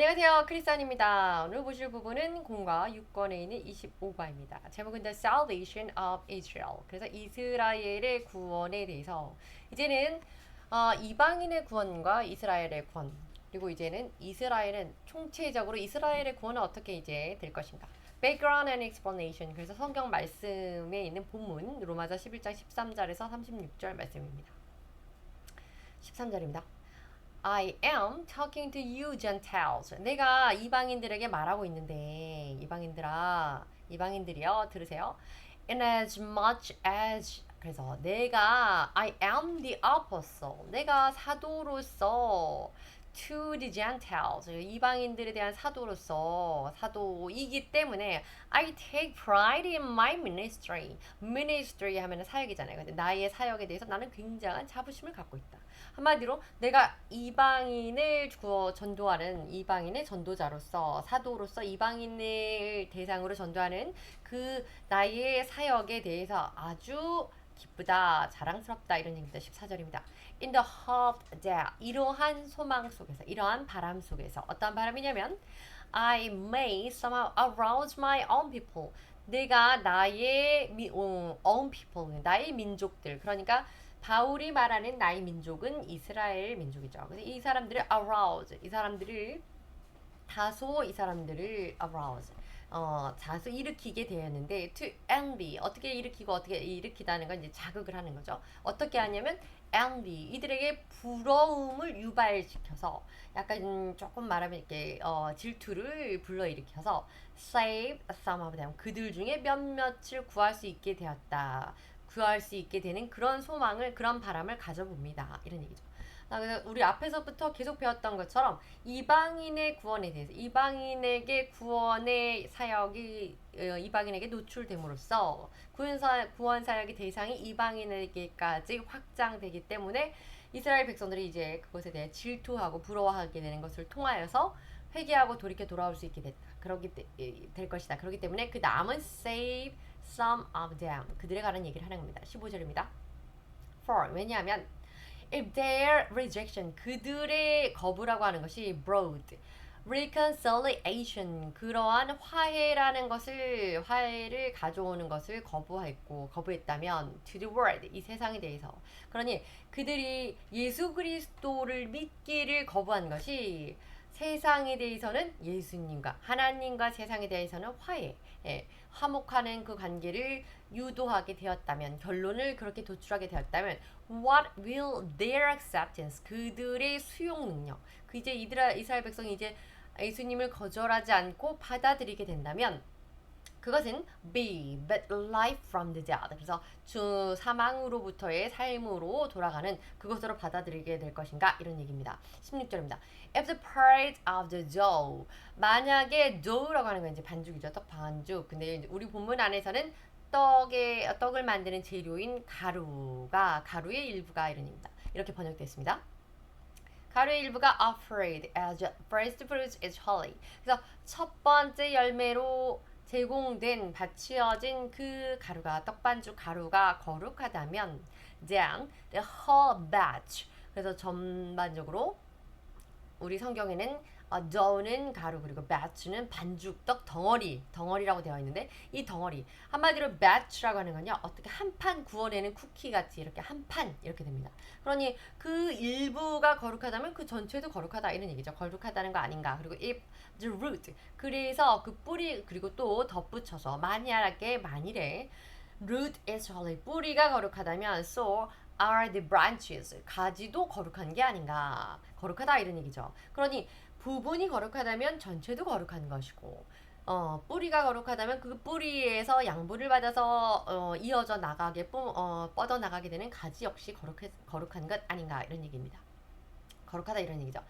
안녕하세요. 크리스안입니다. 오늘 보실 부분은 공과 6권에 있는 25과입니다. 제목은 The Salvation of Israel. 그래서 이스라엘의 구원에 대해서 이제는 이방인의 구원과 이스라엘의 구원, 그리고 이제는 이스라엘은 총체적으로 이스라엘의 구원은 어떻게 이제 될 것인가. Background and explanation. 그래서 성경 말씀에 있는 본문 로마서 11장 13절에서 36절 말씀입니다. 13절입니다. I am talking to you Gentiles. 내가 이방인들에게 말하고 있는데 이방인들이요 들으세요. In as much as 그래서 내가 I am the apostle. 내가 사도로서 to the Gentiles. 이방인들에 대한 사도이기 때문에 I take pride in my ministry. ministry 하면 사역이잖아요. 근데 나의 사역에 대해서 나는 굉장한 자부심을 갖고 있다. 한마디로 내가 이방인을 전도하는 이방인의 전도자로서 사도로서 이방인을 대상으로 전도하는 그 나의 사역에 대해서 아주 기쁘다, 자랑스럽다 이런 얘기입니다. 14절입니다. In the hope that 이러한 소망 속에서 이러한 바람 속에서 어떤 바람이냐면 I may somehow arouse my own people. 내가 나의 own people, 나의 민족들 그러니까 바울이 말하는 나의 민족은 이스라엘 민족이죠. 그래서 이 사람들을 arouse, 이 사람들을 arouse, 다소 일으키게 되었는데 to envy, 어떻게 일으키고 어떻게 일으키다는 건 이제 자극을 하는 거죠. 어떻게 하냐면 envy, 이들에게 부러움을 유발시켜서 약간 조금 말하면 이렇게 질투를 불러일으켜서 save some of them, 그들 중에 몇몇을 구할 수 있게 되었다. 구할 수 있게 되는 그런 소망을 그런 바람을 가져봅니다. 이런 얘기죠. 그래서 우리 앞에서부터 계속 배웠던 것처럼 이방인의 구원에 대해서 이방인에게 구원의 사역이 이방인에게 노출됨으로써 구원 사역의 대상이 이방인에게까지 확장되기 때문에 이스라엘 백성들이 이제 그것에 대해 질투하고 부러워하게 되는 것을 통하여서 회개하고 돌이켜 돌아올 수 있게 됐다. 될 것이다. 그렇기 때문에 그 남은 save some of them 그들에 관한 얘기를 하는 겁니다. 15절입니다. For 왜냐하면 if their rejection 그들의 거부라고 하는 것이 brought reconciliation 그러한 화해를 가져오는 것을 거부했다면 to the world 이 세상에 대해서 그러니 그들이 예수 그리스도를 믿기를 거부한 것이 세상에 대해서는 예수님과 하나님과 세상에 대해서는 화목하는 그 관계를 유도하게 되었다면 결론을 그렇게 도출하게 되었다면 what will their acceptance 그들의 수용 능력 이제 이스라엘 백성이 이제 예수님을 거절하지 않고 받아들이게 된다면 그것은 be but life from the dead 그래서 사망으로부터의 삶으로 돌아가는 그것으로 받아들이게 될 것인가 이런 얘기입니다. 16절입니다. If the part of the dough 만약에 dough라고 하는 건 이제 반죽이죠. 떡 반죽. 근데 우리 본문 안에서는 떡을 만드는 재료인 가루의 일부가 이런 얘기입니다. 이렇게 번역됐습니다. 가루의 일부가 offered as first fruits is holy. 그래서 첫 번째 열매로 바치어진 그 가루가 떡반죽 가루가 거룩하다면 then the whole batch 그래서 전반적으로 우리 성경에는 dough는 가루 그리고 batch는 반죽떡 덩어리라고 되어 있는데 이 덩어리 한마디로 batch라고 하는 건요 어떻게 한 판 구워내는 쿠키 같이 이렇게 한 판 이렇게 됩니다. 그러니 그 일부가 거룩하다면 그 전체도 거룩하다 이런 얘기죠. 거룩하다는 거 아닌가. 그리고 if the root 그래서 그 뿌리 그리고 또 덧붙여서 만일에 root is holy 뿌리가 거룩하다면 so are the branches 가지도 거룩한 게 아닌가. 거룩하다 이런 얘기죠. 그러니 부분이 거룩하다면 전체도 거룩한 것이고 뿌리가 거룩하다면 그 뿌리에서 양분을 받아서 이어져 나가게 뻗어 나가게 되는 가지 역시 거룩한 것 아닌가 이런 얘기입니다. 거룩하다 이런 얘기죠.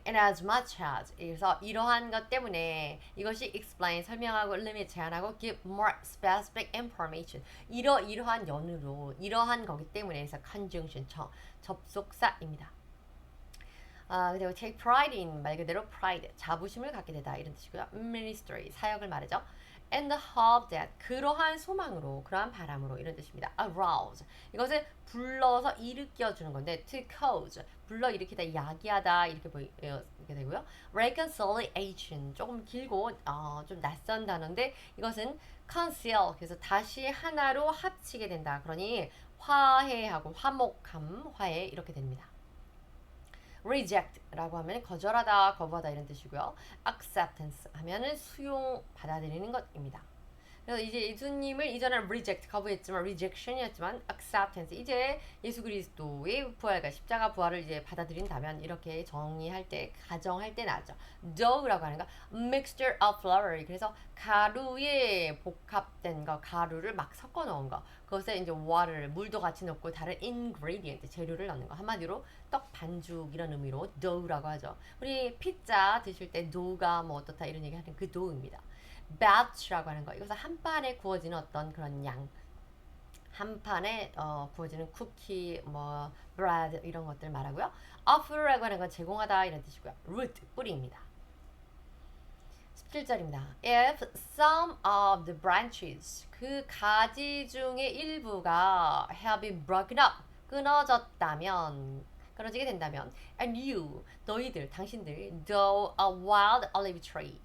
And as much as 그래서 이러한 것 때문에 이것이 explain 설명하고 limit 제한하고 give more specific information 이러한 연으로 이러한 거기 때문에 해서 conjunction 접속사입니다. 그리고 take pride in 말 그대로 pride 자부심을 갖게 되다 이런 뜻이고요. ministry 사역을 말하죠. and the hope that 그러한 소망으로 그러한 바람으로 이런 뜻입니다. arouse 이것을 불러서 일으켜 주는 건데 to cause 불러일으키다, 야기하다 이렇게 이렇게 되고요. reconciliation 조금 길고 좀 낯선 단어인데 이것은 conceal 그래서 다시 하나로 합치게 된다. 그러니 화해하고 화목함, 화해 이렇게 됩니다. reject라고 하면 거절하다, 거부하다 이런 뜻이고요. acceptance 하면은 수용, 받아들이는 것입니다. 그래서 이제 예수님을 이전에는 reject, 거부했지만 rejection이었지만 acceptance, 이제 예수 그리스도의 부활과 십자가 부활을 이제 받아들인다면 이렇게 정의할 때, 가정할 때 나왔죠. dough라고 하는 거 mixture of flour, 그래서 가루에 복합된 거, 가루를 막 섞어 넣은 거, 그것에 이제 water, 물도 같이 넣고 다른 ingredient, 재료를 넣는 거, 한마디로 떡 반죽 이런 의미로 dough라고 하죠. 우리 피자 드실 때 dough가 뭐 어떻다 이런 얘기 하는 그 dough입니다. batch라고 하는 거, 이것은 한 판에 구워지는 어떤 그런 양, 한 판에 구워지는 쿠키, 뭐 bread 이런 것들 말하고요. offer라고 하는 건 제공하다 이런 뜻이고요. root, 뿌리입니다. 17절입니다. If some of the branches, 그 가지 중의 일부가 have been broken up, 끊어지게 된다면, and you, 너희들, 당신들, though a wild olive tree,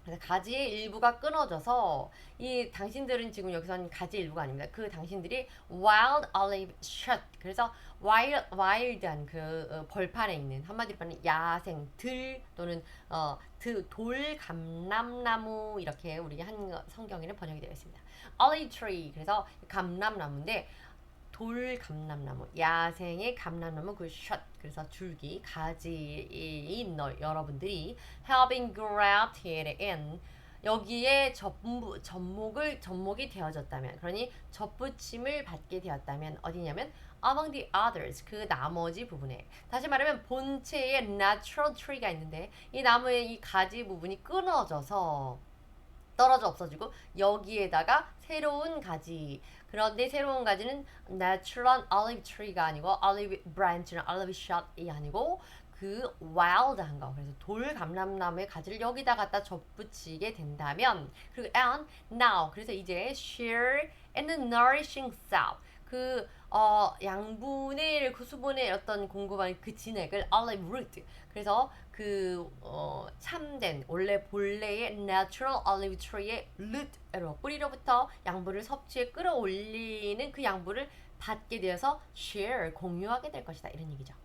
그래서 가지의 일부가 끊어져서 이 당신들은 지금 여기서는 가지 일부가 아닙니다. 그 당신들이 wild olive shoot, 그래서 wild한 그 벌판에 있는, 한마디로 말하면 야생 들 또는 돌 감람나무, 이렇게 우리 한 성경에는 번역이 되어 있습니다. olive tree, 그래서 감람나무인데 돌 감람나무, 야생의 감람나무 그 샷, 그래서 줄기, 가지인 여러분들이 have been grafted in, 여기에 접목이 되어졌다면, 그러니 접붙임을 받게 되었다면 어디냐면 among the others, 그 나머지 부분에, 다시 말하면 본체의 natural tree가 있는데 이 나무의 이 가지 부분이 끊어져서 떨어져 없어지고 여기에다가 새로운 가지, 그런데 새로운 가지는 natural olive tree가 아니고 olive branch는 olive shot이 아니고 그 wild한 거, 그래서 돌 감람나무의 가지를 여기다 갖다 접붙이게 된다면, 그리고 and now, 그래서 이제 share in the nourishing sap, 그 양분의 그 수분의 어떤 공급하는 그 진액을 olive root, 그래서 그 참된 원래 본래의 natural olive tree의 root로, 뿌리로부터 양분을 섭취해 끌어올리는 그 양분을 받게 되어서 share, 공유하게 될 것이다 이런 얘기죠.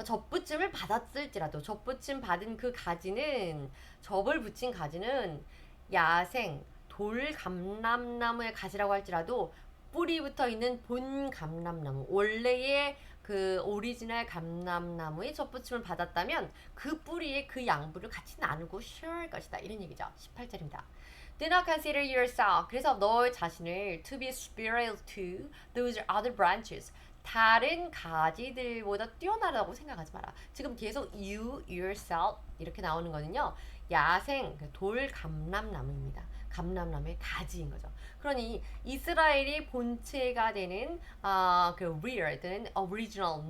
접붙임을 받았을지라도, 접붙임 받은 그 가지는, 접을 붙인 가지는 야생 돌 감람나무의 가지라고 할지라도 뿌리 붙어 있는 본 감람나무, 원래의 그 오리지널 감람나무의 접붙임을 받았다면 그 뿌리의 그 양분을 같이 나누고 쉐어할 것이다 이런 얘기죠. 18절입니다. Do not consider yourself, 그래서 너 자신을 to be superior to those other branches, 다른 가지들보다 뛰어나다고 생각하지 마라. 지금 계속 you, yourself 이렇게 나오는 거는요, 야생 돌 감람나무입니다. 감람나무의 가지인 거죠. 그러니 이스라엘이 본체가 되는 그 real 또는 original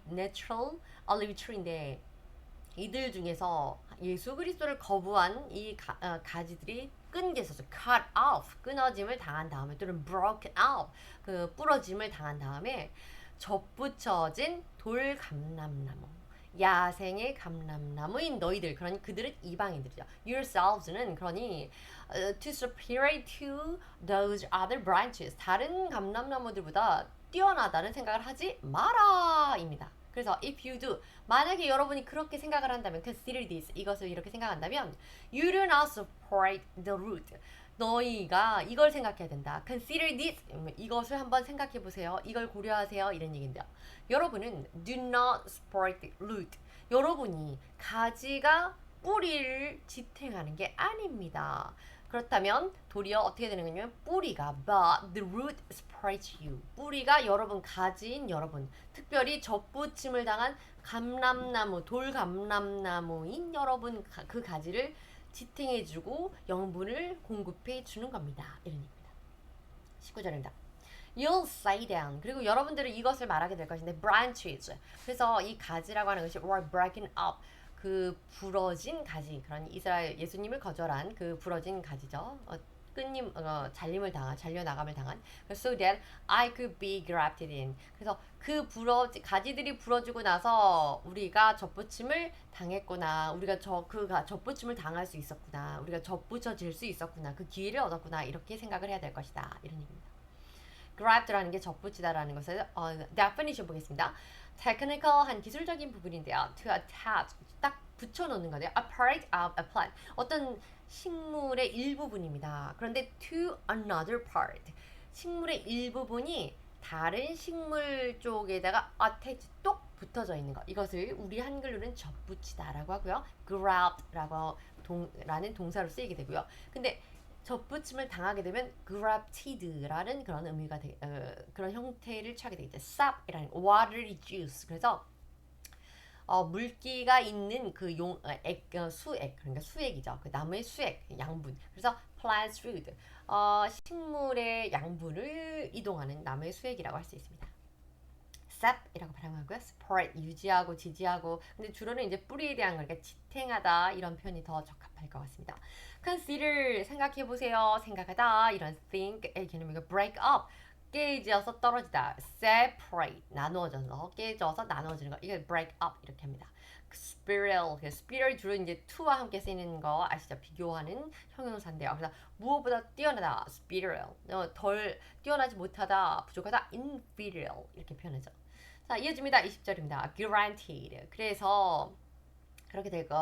natural olive tree인데, 이들 중에서 예수 그리스도를 거부한 이 가지들이 끊겨서 cut off, 끊어짐을 당한 다음에, 또는 broken off, 그 부러짐을 당한 다음에 접붙여진 돌 감람나무, 야생의 감람나무인 너희들, 그러니 그들은 이방인들이죠. yourselves는 그러니 to superior to those other branches, 다른 감람나무들보다 뛰어나다는 생각을 하지 마라입니다. 그래서 if you do, 만약에 여러분이 그렇게 생각을 한다면, consider this, 이것을 이렇게 생각한다면, you do not support the root, 너희가 이걸 생각해야 된다. consider this, 이것을 한번 생각해 보세요. 이걸 고려하세요. 이런 얘기인데요. 여러분은 do not support the root, 여러분이 가지가 뿌리를 지탱하는 게 아닙니다. 그렇다면 도리어 어떻게 되는 거냐면, 뿌리가 but the root supports you, 뿌리가 여러분, 가지인 여러분, 특별히 접붙임을 당한 감람나무, 돌 감람나무인 여러분, 그 가지를 지탱해주고 영분을 공급해주는 겁니다. 이런 얘기입니다. 19절입니다. You'll say down, 그리고 여러분들은 이것을 말하게 될 것인데, branches, 그래서 이 가지라고 하는 것이 were breaking up, 그 부러진 가지, 그런 이스라엘 예수님을 거절한 그 부러진 가지죠. 잘려나감을 당한. So that I could be grafted in. 그래서 그 가지들이 부러지고 나서 우리가 접붙임을 당했구나. 우리가 접붙임을 당할 수 있었구나. 우리가 접붙여질 수 있었구나. 그 기회를 얻었구나. 이렇게 생각을 해야 될 것이다. 이런 얘기입니다. graft라는 게 접붙이다라는 것을 definition 보겠습니다. technical한 기술적인 부분인데요. to attach 딱 붙여놓는 거예요. a part of a plant 어떤 식물의 일부분입니다. 그런데 to another part 식물의 일부분이 다른 식물 쪽에다가 attach 똑 붙어져 있는 것 이것을 우리 한글로는 접붙이다라고 하고요. graft라고 라는 동사로 쓰이게 되고요. 근데 접붙임을 당하게 되면 grafted라는 그런 의미가 그런 형태를 취하게 되겠죠. sap이라는 watery juice. 그래서 물기가 있는 그 수액 그러니까 수액이죠. 그 나무의 수액 양분. 그래서 plant food 식물의 양분을 이동하는 나무의 수액이라고 할 수 있습니다. sap이라고 발음하고요. support 유지하고 지지하고 근데 주로는 이제 뿌리에 대한 거니까 지탱하다 이런 표현이 더 적합할 것 같습니다. consider 생각해 보세요. 생각하다 이런 think의 개념이고 break up 깨져서 떨어지다 separate 나누어져서 깨져서 나누어지는 거 이게 break up 이렇게 합니다. spiral spiral 주로 이제 to와 함께 쓰이는 거 아시죠? 비교하는 형용사인데요. 그래서 무엇보다 뛰어나다 spiral 덜 뛰어나지 못하다 부족하다 inferior 이렇게 표현하죠. 자 이어집니다. 20절입니다. guaranteed 그래서 그렇게 되고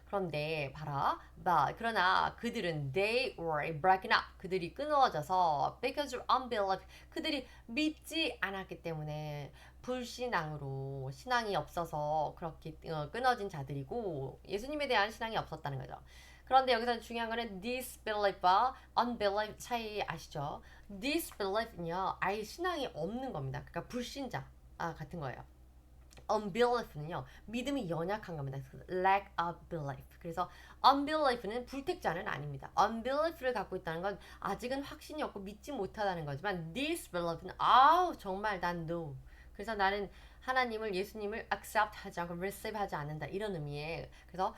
그런데 봐라 그러나 그들은 they were broken up 그들이 끊어져서 because of unbelief 그들이 믿지 않았기 때문에 불신앙으로 신앙이 없어서 그렇게 끊어진 자들이고 예수님에 대한 신앙이 없었다는 거죠. 그런데 여기서 중요한 거는 disbelief와 unbelief 차이 아시죠? disbelief는요 아예 신앙이 없는 겁니다. 그러니까 불신자 같은 거예요. unbelief는요 믿음이 연약한 겁니다. lack of belief. 그래서 unbelief는 불택자는 아닙니다. unbelief를 갖고 있다는 건 아직은 확신이 없고 믿지 못하다는 거지만 disbelief는 정말 난 no. 그래서 나는 하나님을 예수님을 accept 하지 않고 receive 하지 않는다 이런 의미에 그래서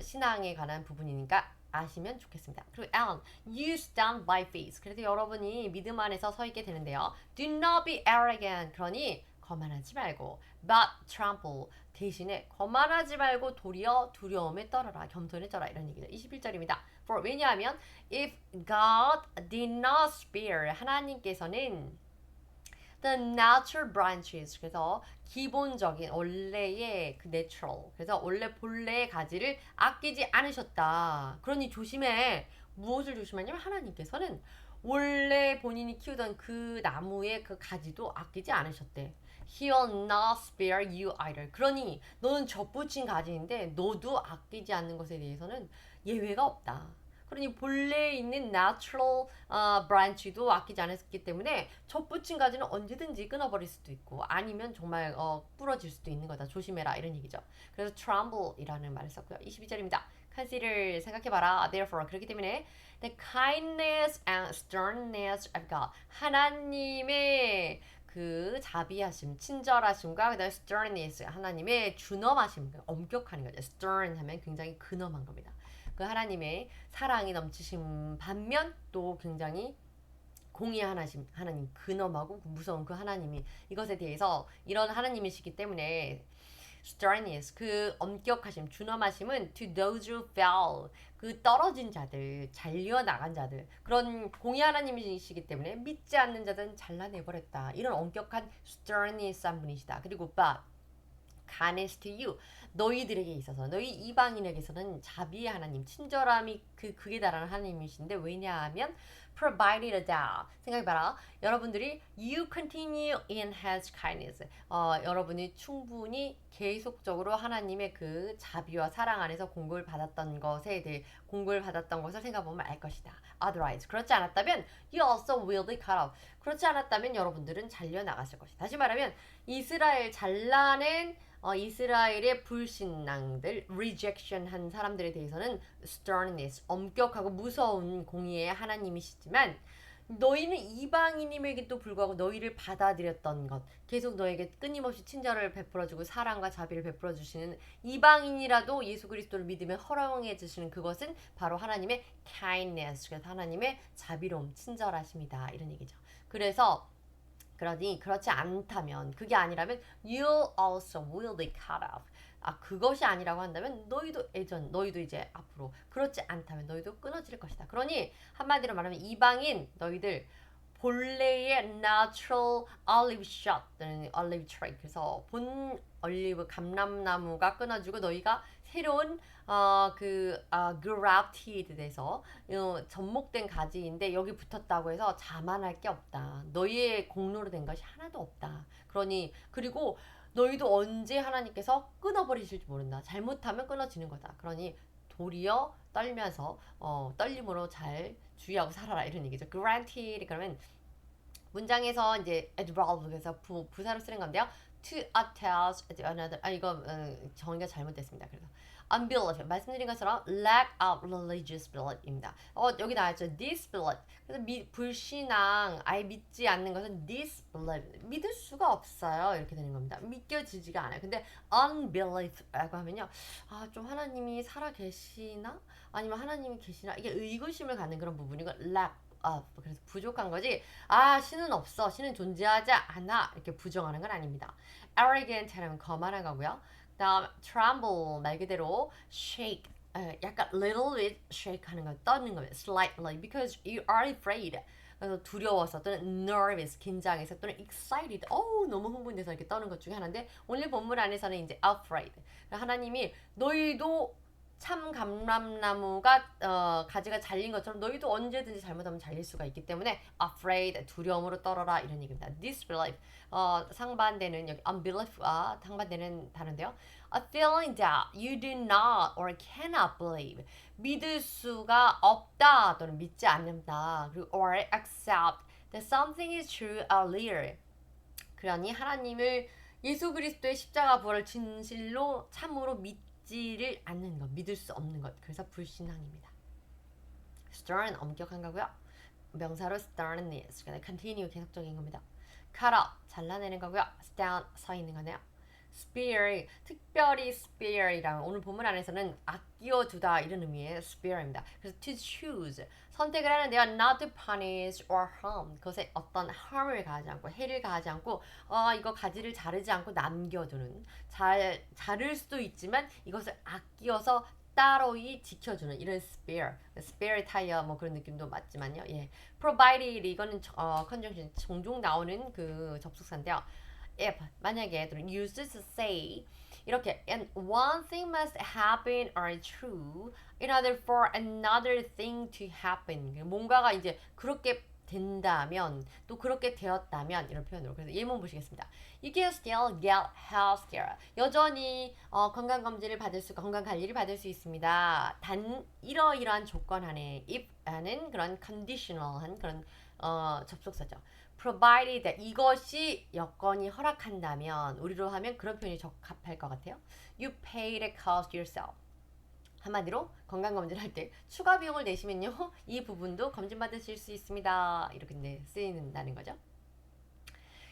신앙에 관한 부분이니까 아시면 좋겠습니다. 그리고 Alan, you stand by faith. 그래서 여러분이 믿음 안에서 서 있게 되는데요. Do not be arrogant. 그러니 거만하지 말고 but trample 대신에 거만하지 말고 도리어 두려움에 떨어라 겸손해져라 이런 얘기죠. 21절입니다. For 왜냐하면 if God did not spare 하나님께서는 the natural branches 그래서 기본적인 원래의 그 natural 그래서 원래 본래의 가지를 아끼지 않으셨다. 그러니 조심해. 무엇을 조심하냐면 하나님께서는 원래 본인이 키우던 그 나무의 그 가지도 아끼지 않으셨대. He will not spare you either. 그러니 너는 접붙인 가지인데 너도 아끼지 않는 것에 대해서는 예외가 없다. 그러니 본래에 있는 natural branch도 아끼지 않았기 때문에 접붙인 가지는 언제든지 끊어버릴 수도 있고 아니면 정말 부러질 수도 있는 거다. 조심해라 이런 얘기죠. 그래서 tremble이라는 말을 썼고요. 22절입니다. 컨시를 생각해봐라. Therefore 그렇기 때문에 the kindness and sternness of God 하나님의 그 자비하심, 친절하심과 그다음에 sternness 하나님의 준엄하심, 엄격한 거죠. stern 하면 굉장히 근엄한 겁니다. 그 하나님의 사랑이 넘치심 반면 또 굉장히 공의한 하나님, 근엄하고 무서운 그 하나님이 이것에 대해서 이런 하나님이시기 때문에 sternness 그 엄격하심, 준엄하심은 to those who fell 그 떨어진 자들, 잘려 나간 자들 그런 공의 하나님이시기 때문에 믿지 않는 자들은 잘라내버렸다. 이런 엄격한 sternness한 분이시다. 그리고 but kindness to you 너희들에게 있어서 너희 이방인에게서는 자비의 하나님, 친절함이 극에 달하는 하나님이신데 왜냐하면 provided that 생각해봐라. 여러분들이 you continue in His kindness 여러분이 충분히 계속적으로 하나님의 그 자비와 사랑 안에서 공급을 받았던 것에 대해 공급을 받았던 것을 생각해보면 알 것이다. Otherwise 그렇지 않았다면 you also will be cut off 그렇지 않았다면 여러분들은 잘려나갔을 것이다. 다시 말하면 이스라엘 잘라낸 이스라엘의 불신앙들, rejection 한 사람들에 대해서는 sternness, 엄격하고 무서운 공의의 하나님이시지만 너희는 이방인임에도 불구하고 너희를 받아들였던 것, 계속 너에게 끊임없이 친절을 베풀어주고 사랑과 자비를 베풀어주시는 이방인이라도 예수 그리스도를 믿으면 허락해 주시는 그것은 바로 하나님의 kindness, 그래서 하나님의 자비로움, 친절하심이다 이런 얘기죠. 그래서 그러니 그렇지 않다면, 그게 아니라면 you'll also will be cut off. 그것이 아니라고 한다면 너희도 이제 앞으로, 그렇지 않다면 너희도 끊어질 것이다. 그러니 한마디로 말하면 이방인 너희들 본래의 natural olive shot 또는 olive tree, 그래서 본 올리브 감람나무가 끊어지고 너희가 새로운 grafted 돼서 접목된 가지인데 여기 붙었다고 해서 자만할 게 없다. 너희의 공로로 된 것이 하나도 없다. 그러니 그리고 너희도 언제 하나님께서 끊어버리실지 모른다. 잘못하면 끊어지는 거다. 그러니 도리어 떨면서 떨림으로 잘 주의하고 살아라 이런 얘기죠. granted 그러면 문장에서 이제 adverb 그래서 부사로 쓰는 건데요. to attach to another. 이거 정의가 잘못됐습니다. 그래서 unbelief 말씀드린 것처럼 lack of religious belief입니다. 여기 나왔죠. disbelief. 그래서 불신앙, 아예 믿지 않는 것은 disbelief. 믿을 수가 없어요. 이렇게 되는 겁니다. 믿겨지지가 않아요. 근데 unbelief라고 하면요. 좀 하나님이 살아 계시나? 아니면 하나님이 계시나? 이게 의구심을 갖는 그런 부분이고 lack 그래서 부족한 거지. 신은 없어. 신은 존재하지 않아. 이렇게 부정하는 건 아닙니다. arrogant 하면 거만한 거고요. 다음 tremble 말 그대로 shake 약간 little bit shake 하는 거, 떠는 거예요. slightly because you are afraid. 그래서 두려워서 또는 nervous 긴장해서 또는 excited 너무 흥분돼서 이렇게 떠는 것 중에 하나인데 오늘 본문 안에서는 이제 afraid. 하나님이 너희도 참 감람나무가 가지가 잘린 것처럼 너희도 언제든지 잘못하면 잘릴 수가 있기 때문에 afraid 두려움으로 떨어라 이런 얘기입니다. disbelief 상반되는 여기 unbelief와 상반되는 단어인데요. A feeling that you do not or cannot believe 믿을 수가 없다 또는 믿지 않는다. 그리고 or accept that something is true or real. 그러니 하나님을 예수 그리스도의 십자가 부활을 진실로 참으로 믿지를 않는 것, 믿을 수 없는 것. 그래서 불신앙입니다. stern 엄격한 거고요. 명사로 sternness, continue 계속적인 겁니다. cut up 잘라내는 거고요. stand 서 있는 거네요. spare 특별히 spare이랑 오늘 본문 안에서는 아껴두다 이런 의미의 spare입니다. 그래서 to choose 선택을 하는데요. not to punish or harm 그것에 어떤 harm을 가하지 않고 해를 가하지 않고 이거 가지를 자르지 않고 남겨두는 자를 수도 있지만 이것을 아끼어서 따로이 지켜주는 이런 spare 타이어 뭐 그런 느낌도 맞지만요. 예, provided 이거는 conjunction 종종 나오는 그 접속사인데요. if 만약에 used to say 이렇게 and one thing must happen are true in order for another thing to happen 뭔가가 이제 그렇게 된다면 또 그렇게 되었다면 이런 표현으로 그래서 예문 보시겠습니다. You can still get health care. 여전히 건강 검진을 받을 수 건강 관리를 받을 수 있습니다. 단 이러이러한 조건 안에 if 하는 그런 conditional한 그런 접속사죠. provided 이것이 여건이 허락한다면 우리로 하면 그런 표현이 적합할 것 같아요. You pay the cost yourself. 한마디로 건강검진 할 때 추가 비용을 내시면요 이 부분도 검진받으실 수 있습니다. 이렇게 쓰인다는 거죠.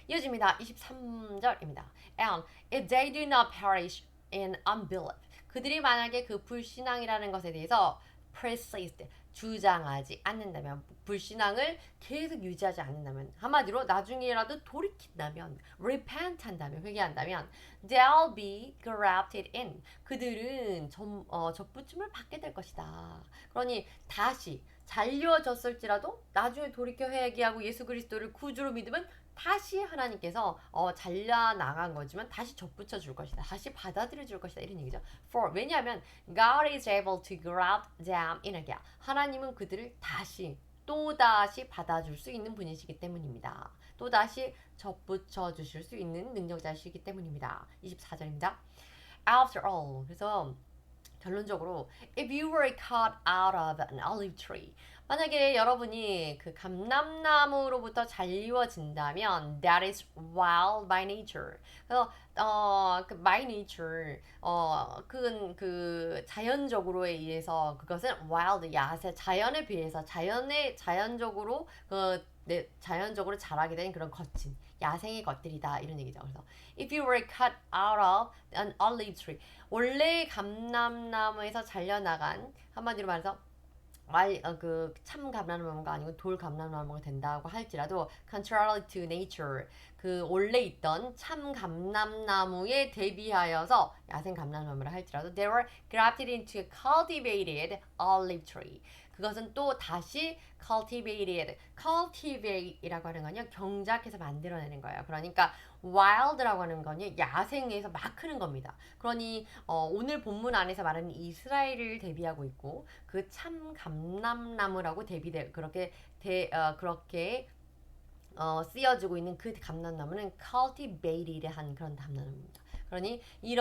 이어집니다. 23절입니다. And if they do not perish in unbelief 그들이 만약에 그 불신앙이라는 것에 대해서 persist 주장하지 않는다면 불신앙을 계속 유지하지 않는다면 한마디로 나중에라도 돌이킨다면 repent 한다면 회개한다면 they'll be grafted in 그들은 접붙임을 받게 될 것이다. 그러니 다시 잘려졌을지라도 나중에 돌이켜 회개하고 예수 그리스도를 구주로 믿으면 다시 하나님께서 잘라 나간 거지만 다시 접붙여 줄 것이다. 다시 받아들여 줄 것이다. 이런 얘기죠. For 왜냐하면 God is able to graft them in again. 하나님은 그들을 다시 또다시 받아줄 수 있는 분이시기 때문입니다. 또다시 접붙여 주실 수 있는 능력자이시기 때문입니다. 24절입니다. After all 그래서 결론적으로 if you were cut out of an olive tree 만약에 여러분이 그 감람나무로부터 잘리워진다면 that is wild by nature. 그래서 그 by nature 그건 그 자연적으로에 의해서 그것은 wild 야생 자연에 비해서 자연적으로 자연적으로 자라게 된 그런 거친 야생의 것들이다 이런 얘기죠. 그래서 if you were cut out of an olive tree 원래 감람나무에서 잘려나간 한마디로 말해서 그 참 감람나무가 아니고 돌 감람나무가 된다고 할지라도 contrary to nature 그 원래 있던 참 감람나무에 대비하여서 야생 감람나무라 할지라도 they were grafted into a cultivated olive tree 그것은 또 다시 cultivate이라고 하는 건요 경작해서 만들어내는 거예요. 그러니까 wild라고 하는 건요 야생에서 막 크는 겁니다. 그러니 오늘 본문 안에서 말하는 이스라엘을 대비하고 있고 그 참 감람나무라고 그렇게 쓰여지고 있는 그 감람나무는 cultivated한 그런 감람나무입니다. 그러니 이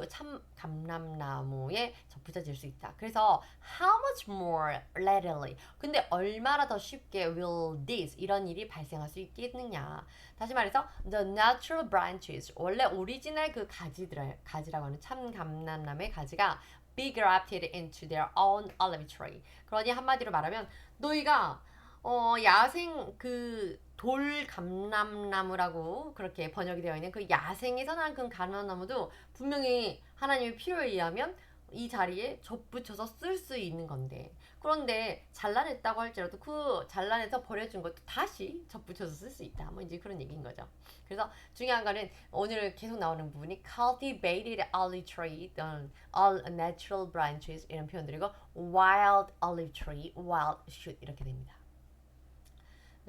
참 감람나무에 접붙여질 수 있다. 그래서 how much more readily 근데 얼마나 더 쉽게 will this 이런 일이 발생할 수 있겠느냐. 다시 말해서 the natural branches 원래 오리지널 그 가지라고 하는 참 감람나무의 가지가 be grafted into their own olive tree. 그러니 한마디로 말하면 너희가 야생 그 돌 감람나무라고 그렇게 번역이 되어 있는 그 야생에서 난 그 감람나무도 분명히 하나님의 필요에 의하면 이 자리에 접붙여서 쓸 수 있는 건데 그런데 잘라냈다고 할지라도 그 잘라내서 버려준 것도 다시 접붙여서 쓸 수 있다. 뭐 이제 그런 얘기인 거죠. 그래서 중요한 거는 오늘 계속 나오는 부분이 cultivated olive tree, all natural branches 이런 표현들이고 wild olive tree, wild shoot 이렇게 됩니다.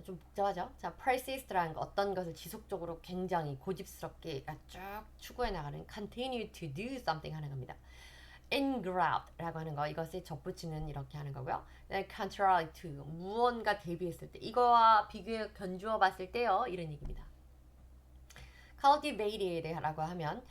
좀 복잡하죠? 자, persist라는 거 어떤 것을 지속적으로 굉장히 고집스럽게 쭉 추구해 나가는 continue to do something 하는 겁니다. engraft라고 하는 거 이것을 접붙이는 이렇게 하는 거고요. contrary to 무언가 대비했을 때 이거와 비교해 견주어 봤을 때요 이런 얘기입니다. cultivated라고 하면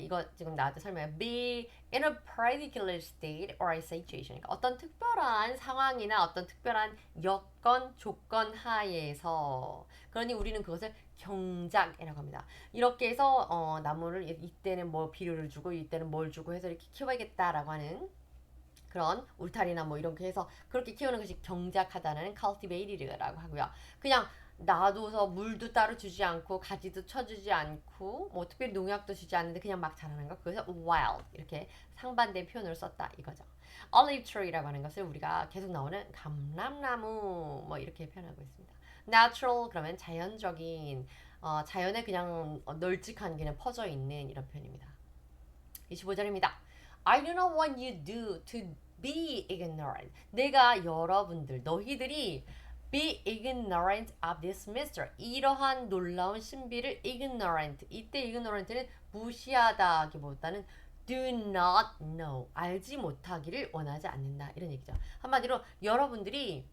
이거 지금 나한테 설명해 be in a particular state or situation 그러니까 어떤 특별한 상황이나 어떤 특별한 여건 조건 하에서 그러니 우리는 그것을 경작이라고 합니다. 이렇게 해서 나무를 이때는 뭐 비료를 주고 이때는 뭘 주고 해서 이렇게 키워야겠다라고 하는 그런 울타리나 뭐 이렇게 해서 그렇게 키우는 것이 경작하다는 cultivated라고 하고요. 그냥 놔둬서 물도 따로 주지 않고 가지도 쳐주지 않고 뭐 특별히 농약도 주지 않는데 그냥 막 자라는 거 그래서 wild 이렇게 상반된 표현을 썼다 이거죠. olive tree라고 하는 것을 우리가 계속 나오는 감람나무 뭐 이렇게 표현하고 있습니다. natural 그러면 자연적인 자연에 그냥 널찍한 그냥 퍼져 있는 이런 표현입니다. 25절입니다. I don't know what you do to be ignorant. 내가 여러분들 너희들이 be ignorant of this mystery. 이러한 놀라운 신비를 ignorant. 이때 ignorant는 무시하다기보다는 do not know. 알지 못하기를 원하지 않는다. 이런 얘기죠. 한마디로 여러분들이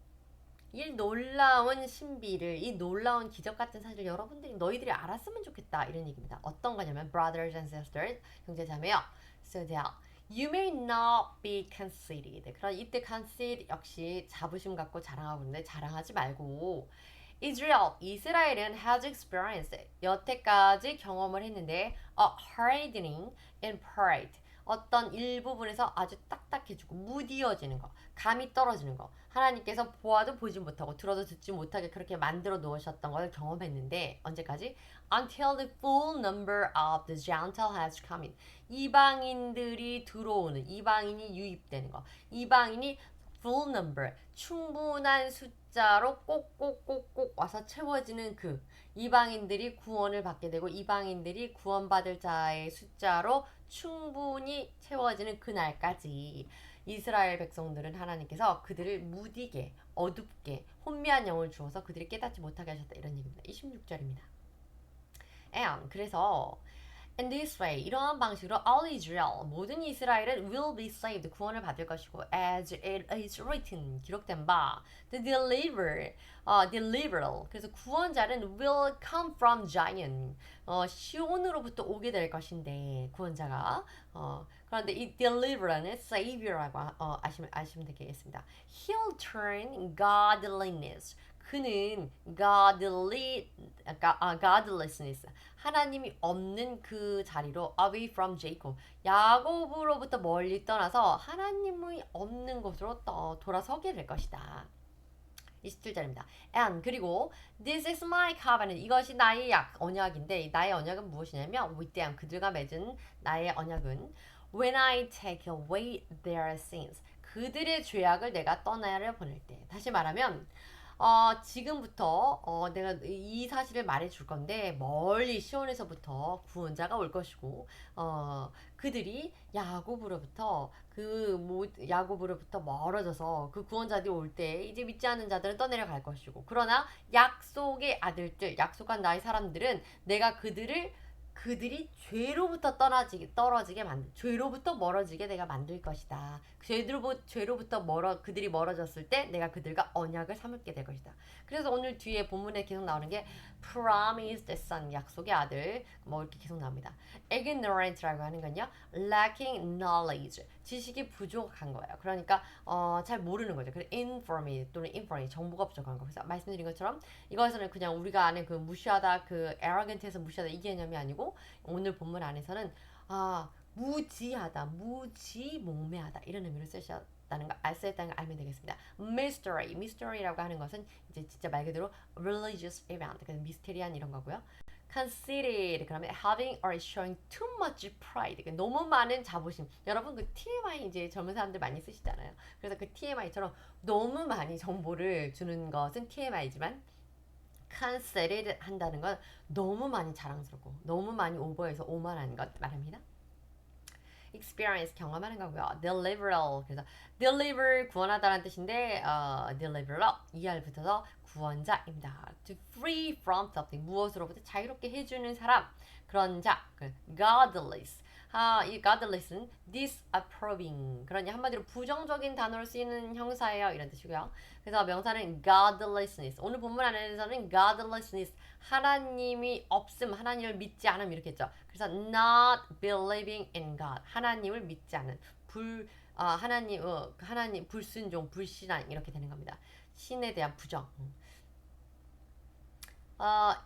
이 놀라운 신비를 이 놀라운 기적 같은 사실을 너희들이 알았으면 좋겠다. 이런 얘기입니다. 어떤 거냐면 brothers and sisters 형제자매요. So that you may not be conceited. 그럼 이때 conceit 역시 자부심 갖고 자랑하고 있는데 자랑하지 말고 이스라엘은 has experienced 여태까지 경험을 했는데 a hardening in pride 어떤 일부분에서 아주 딱딱해지고 무디어지는 거 감이 떨어지는 거 하나님께서 보아도 보지 못하고 들어도 듣지 못하게 그렇게 만들어 놓으셨던 걸 경험했는데 언제까지? Until the full number of the Gentile has come in. 이방인들이 들어오는 이방인이 유입되는 거 이방인이 full number 충분한 숫자로 꼭꼭꼭꼭 와서 채워지는 그 이방인들이 구원을 받게 되고 이방인들이 구원받을 자의 숫자로 충분히 채워지는 그날까지 이스라엘 백성들은 하나님께서 그들을 무디게 어둡게 혼미한 영을 주어서 그들이 깨닫지 못하게 하셨다 이런 얘기입니다. 26절입니다. And 그래서 In this way, 이러한 방식으로 all Israel, 모든 이스라엘은 will be saved, 구원을 받을 것이고 as it is written, 기록된 바 the deliverer, 그래서 구원자는 will come from Zion, 시온으로부터 오게 될 것인데 구원자가 그런데 이 deliverer는 savior라고 아시면 되겠습니다. He'll turn godliness, 그는 godlessness, 하나님이 없는 그 자리로 away from Jacob, 야곱으로부터 멀리 떠나서 하나님이 없는 곳으로 돌아서게 될 것이다. 27절입니다. And 그리고 this is my covenant, 이것이 나의 언약인데 나의 언약은 무엇이냐면 with them, 그들과 맺은 나의 언약은 when I take away their sins, 그들의 죄악을 내가 떠나려 보낼 때. 다시 말하면 지금부터 내가 이 사실을 말해 줄 건데 멀리 시온에서부터 구원자가 올 것이고 그들이 야곱으로부터 야곱으로부터 멀어져서 그 구원자들이 올 때 이제 믿지 않는 자들은 떠내려 갈 것이고 그러나 약속의 아들들, 약속한 나의 사람들은 내가 그들이 죄로부터 죄로부터 멀어지게 내가 만들 것이다. 죄로부터 그들이 멀어졌을 때 내가 그들과 언약을 삼게 될 것이다. 그래서 오늘 뒤에 본문에 계속 나오는 게 promised son, 약속의 아들, 뭐 이렇게 계속 나옵니다. ignorant라고 하는 건요, lacking knowledge, 지식이 부족한 거예요. 그러니까 잘 모르는 거죠. 그래서 informed 또는 informed, 정보가 부족한 거. 그래서 말씀드린 것처럼 이거에서는 그냥 우리가 아는 그 무시하다, 그 arrogant에서 무시하다 이 개념이 아니고 오늘 본문 안에서는 무지하다, 무지몽매하다 이런 의미로 쓰였다는 걸 알면 되겠습니다. mystery라고 하는 것은 이제 진짜 말 그대로 religious event, 그래서 미스테리한 이런 거고요. conceited, 그러면 having or showing too much pride, 너무 많은 자부심. 여러분 그 TMI 이제 젊은 사람들 많이 쓰시잖아요. 그래서 그 TMI처럼 너무 많이 정보를 주는 것은 TMI지만 conceited 한다는 건 너무 많이 자랑스럽고 너무 많이 오버해서 오만한 것 말합니다. experience, 경험하는 거고요. deliverer, 그래서 deliver, 구원하다라는 뜻인데 deliverer, ER 붙어서 구원자입니다. to free from something, 무엇으로부터 자유롭게 해주는 사람, 그런 자, godless. 이 godless는 disapproving, 그러니 한마디로 부정적인 단어로 쓰이는 형사예요, 이런 뜻이고요. 그래서 명사는 godlessness, 오늘 본문 안에서는 godlessness, 하나님이 없음, 하나님을 믿지 않음 이렇게 했죠. 그래서 not believing in God, 하나님을 믿지 않은 하나님 불순종, 불신앙 이렇게 되는 겁니다. 신에 대한 부정.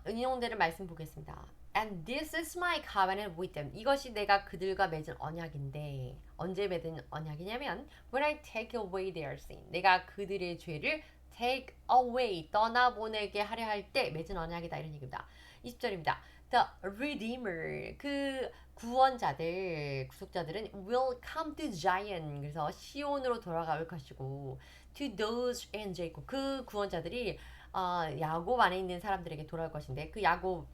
인용되는 말씀 보겠습니다. And this is my covenant with them. 이것이 내가 그들과 맺은 언약인데 언제 맺은 언약이냐면 when I take away their sin. 내가 그들의 죄를 take away, 떠나보내게 하려 할 때 맺은 언약이다 이런 얘기입니다. 20절입니다. The Redeemer, 그 구원자들, 구속자들은 will come to Zion, 그래서 시온으로 돌아갈 것이고 to those in Jacob, 그 구원자들이 야곱 안에 있는 사람들에게 돌아올 것인데 그 야곱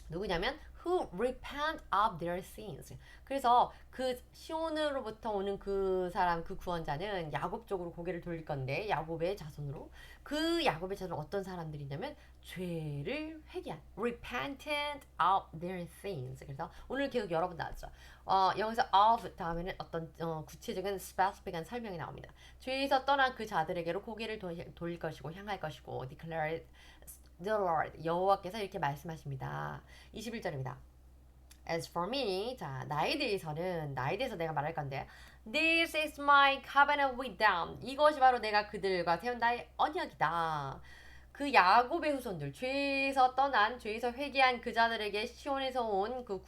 누구냐면 who repent of their sins. 그래서 그 시온으로부터 오는 그 사람, 그 구원자는 야곱 쪽으로 고개를 돌릴 건데 야곱의 자손으로, 그 야곱의 자손은 어떤 사람들이냐면 죄를 회개한 repentant of their sins. 그래서 오늘 계속 여러 번 나왔죠. 여기서 of 다음에는 어떤 구체적인 specific한 설명이 나옵니다. 죄에서 떠난 그 자들에게로 고개를 돌릴 것이고 향할 것이고 declare the Lord, 여호와께서 이렇게 말씀하십니다. 21절입니다. As for me, 자, 나에 대해서 내가 말할 건데 This is my covenant with them. 이것이 바로 내가 그들과 세운 나의 언약이다. 그 야곱의 후손들, 죄에서 떠난, 죄에서 회개한 그 자들에게 시온에서 온 그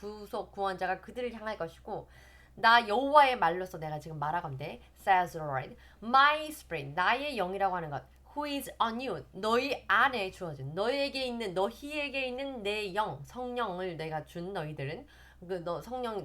구원자가 그들을 향할 것이고 나 여호와의 말로서 내가 지금 말하건대 says the Lord, my spirit, 나의 영이라고 하는 것 who is on you, 너희 안에 주어진, 너희에게 있는 내 영, 성령을 내가 준 너희들은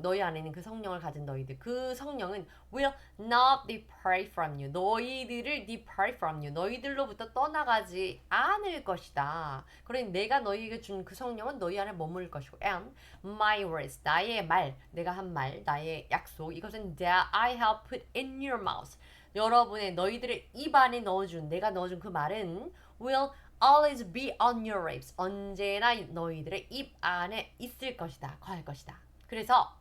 너희 안에 있는 그 성령을 가진 너희들, 그 성령은 will not depart from you, 너희들을 depart from you, 너희들로부터 떠나가지 않을 것이다. 그러니 내가 너희에게 준 그 성령은 너희 안에 머무를 것이고 and my words, 나의 말, 내가 한 말, 나의 약속, 이것은 that I have put in your mouth, 너희들의 입 안에 내가 넣어준 그 말은 will always be on your lips, 언제나 너희들의 입 안에 있을 것이다, 거할 것이다. 그래서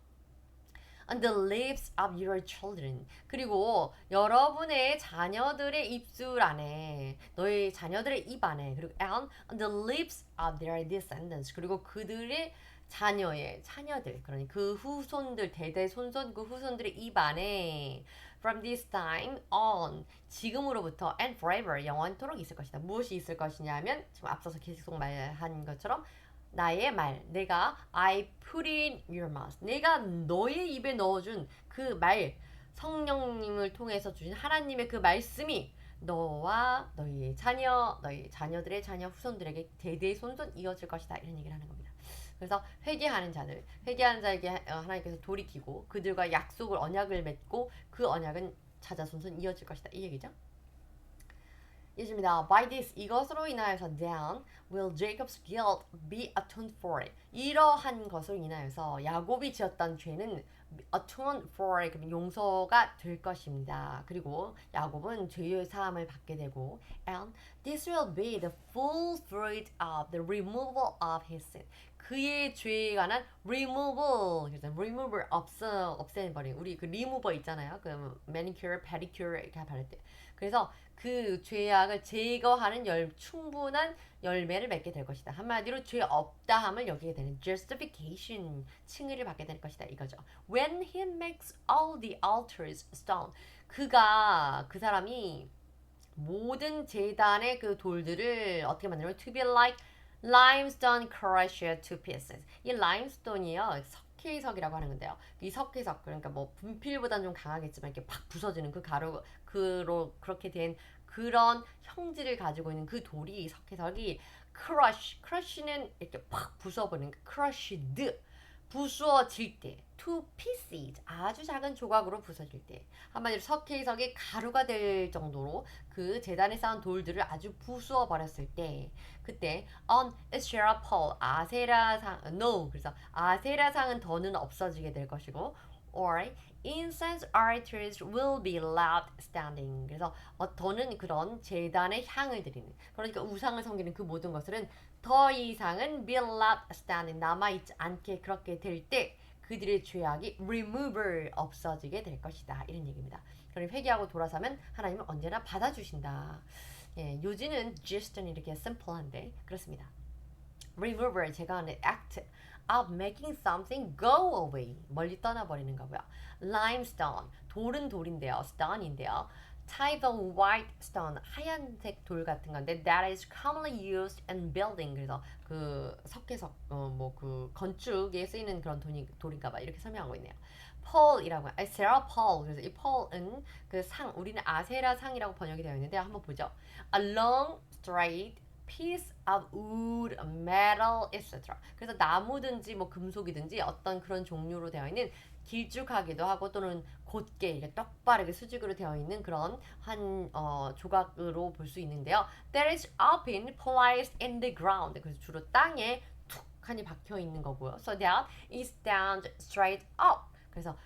on the lips of your children. 그리고 여러분의 자녀들의 입술 안에, 너의 자녀들의 입 안에, 그리고 and on the lips of their descendants. 그리고 그들의 자녀의 자녀들, 그러니 그 후손들, 대대손손 그 후손들의 입 안에 from this time on, 지금으로부터 and forever, 영원토록 있을 것이다. 무엇이 있을 것이냐면 지금 앞서서 계속 말한 것처럼 나의 말, 내가 I put in your mouth, 내가 너의 입에 넣어준 그 말, 성령님을 통해서 주신 하나님의 그 말씀이 너와 너희 자녀, 너희 자녀들의 자녀 후손들에게 대대손손 이어질 것이다, 이런 얘기를 하는 겁니다. 그래서 회개하는 자들, 회개하는 자에게 하나님께서 돌이키고 그들과 약속을, 언약을 맺고 그 언약은 자자손손 이어질 것이다, 이 얘기죠. 있습니다. By this, 이것으로 인하여서 then will Jacob's guilt be atoned for it. 이러한 것으로 인하여서 야곱이 지었던 죄는 atoned for it, 용서가 될 것입니다. 그리고 야곱은 죄의 사함을 받게 되고 and this will be the full fruit of the removal of his sin. 그의 죄에 관한 removal, 그래서 remover 없애버린, 우리 그 리무버 있잖아요. 그 manicure, pedicure 이렇게 바를 때. 그래서 그 죄악을 제거하는 충분한 열매를 맺게 될 것이다. 한마디로 죄 없다함을 여기게 되는 justification, 칭의를 받게 될 것이다, 이거죠. When he makes all the altars stone, 그 사람이 모든 제단의 그 돌들을 어떻게 만들어요? To be like limestone crushed to pieces. 이 limestone이요, 석회석이라고 하는 건데요. 이 석회석, 그러니까 뭐 분필보다는 좀 강하겠지만 이렇게 팍 부서지는 그 가루, 그렇게 된 그런 형질을 가지고 있는 그 돌이, 석회석이 crush는 이렇게 팍 부숴버리는, crushed, 부수어질 때, to pieces, 아주 작은 조각으로 부서질 때, 한마디로 석회석이 가루가 될 정도로 그 재단에 쌓은 돌들을 아주 부수어 버렸을 때, 그때 on Asherah pole, 아세라상, no, 그래서 아세라상은 더는 없어지게 될 것이고, or incense altars will be left standing. 그래서 더는 그런 제단의 향을 드리는, 그러니까 우상을 섬기는 그 모든 것들은 더 이상은 be left standing, 남아있지 않게 그렇게 될 때 그들의 죄악이 remover, 없어지게 될 것이다, 이런 얘기입니다. 그럼 회개하고 돌아서면 하나님은 언제나 받아주신다. 예, 요지는 just는 이렇게 simple한데 그렇습니다. remover, 제가 하는 act of making something go away, 멀리 떠나버리는 거고요. limestone, 돌은 돌인데요, stone인데요. type of white stone, 하얀색 돌 같은 건데 that is commonly used in building. 그래서 그 석회석, 뭐 그 건축에 쓰이는 그런 돌인가 봐, 이렇게 설명하고 있네요. 폴이라고, 아세라 폴. 그래서 이 폴은 그 상, 우리는 아세라 상이라고 번역이 되어 있는데 한번 보죠. A long, straight piece of wood, metal, etc. 그래서 나무든지 뭐 금속이든지 어떤 그런 종류로 되어 있는 길쭉하기도 하고 또는 곧게 이렇게 똑바르게 수직으로 되어 있는 그런 한 조각으로 볼 수 있는데요. That is often placed in the ground. 그래서 주로 땅에 툭 하니 박혀 있는 거고요. So that it stands straight up. 그래서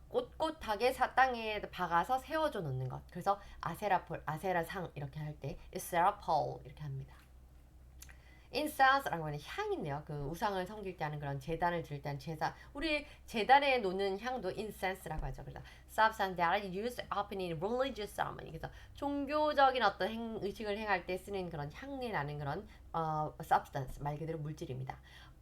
꼿꼿하게 땅에 박아서 세워져 놓는 것. 그래서 아세라폴, 아세라상 이렇게 할 때 아세라폴 이렇게 합니다. 인센스라고 하는 향인데요. 그 우상을 섬길 때 하는 그런 제단을 드릴 때 하는 제사, 우리 제단에 놓는 향도 인센스라고 하죠. 그래서 substance that is used often in religious ceremony. 그래서 종교적인 어떤 의식을 행할 때 쓰는 그런 향내 나는 그런 substance, 말 그대로 물질입니다.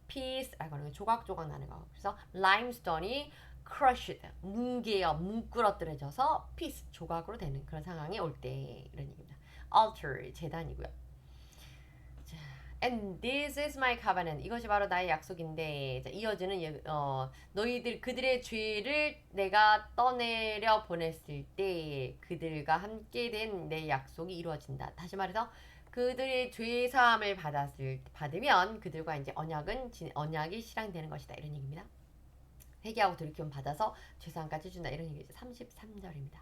piece라고 하는 조각조각 나는 거. 그래서 limestone이 crushed, 뭉그러뜨려져서 piece, 조각으로 되는 그런 상황이 올 때 이런 얘기입니다. altar, 제단이고요. And this is my covenant. 이것이 바로 나의 약속인데, 자, 이어지는 너희들 그들의 죄를 내가 떠내려 보냈을 때 그들과 함께 된 내 약속이 이루어진다. 다시 말해서 그들의 죄 사함을 받으면 그들과 이제 언약이 실행되는 것이다, 이런 얘기입니다. 회개하고 돌이킴 받아서 죄 사함까지 준다, 이런 얘기죠. 33절입니다.